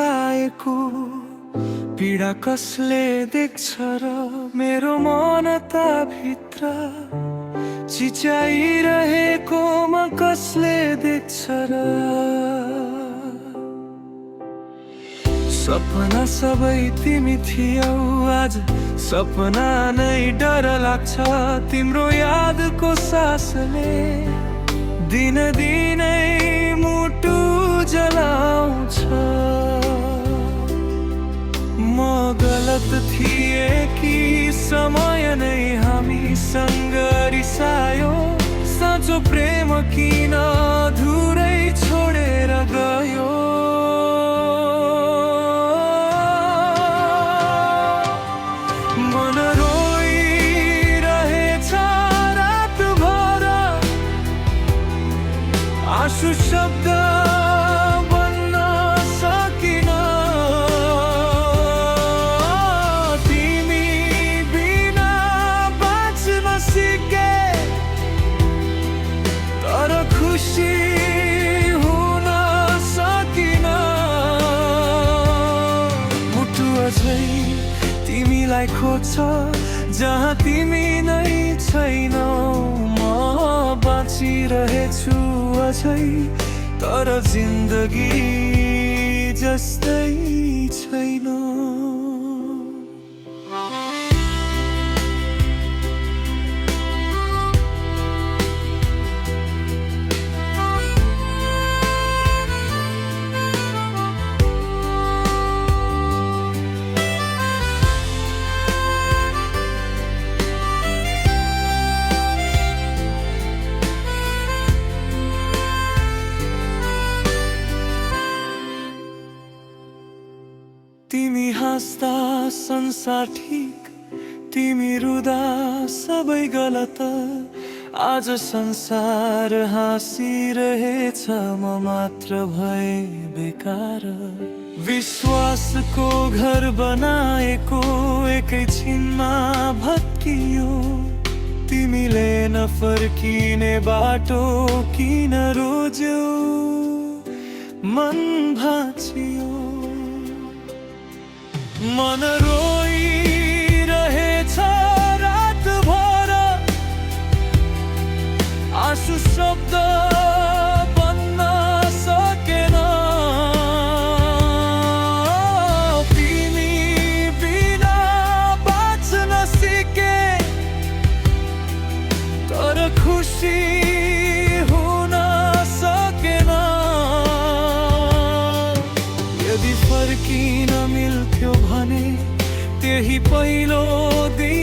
लगाएको पीडा कसले देख्छ र मेरो मनता भित्र चिच्याइरहेकोमा कसले देख्छ र सपना सबै तिमी थियौ आज सपना नै डर लाग्छ तिम्रो यादको सासले दिन दिनै मुटु जलाउँछ म गलत थिए कि समय नै हामीसँग रिसायो साँचो प्रेम किन अधुरै छोडेर गयो मन रोइरहेछ रातभर आँसु शब्द बन्न सकिन तिमी बिना बाँच्न सिके तर खुसी हुन सकिन मुटु अझै तिमीलाई खोज्छ जहाँ तिमी नै छैनौ म बाँचिरहेछु अझै तर जिन्दगी जस्तै छैन तिमी हाँस्दा संसार ठिक तिमी रुँदा सबै गलत आज संसार हाँसिरहेछ म मात्र भए बेकार विश्वासको घर बनाएको एकैछिनमा भत्कियो तिमीले नफर्किने बाटो किन रोज्यौ मन भाँचियो मन रोइरहेछ रातभर आँसु शब्द बन्न सकेन तिमी बिना बाँच्न सिके तर खुसी हुन सकेन यदि फर्किन मिल्थ्यो भने त्यही पहिलो दिन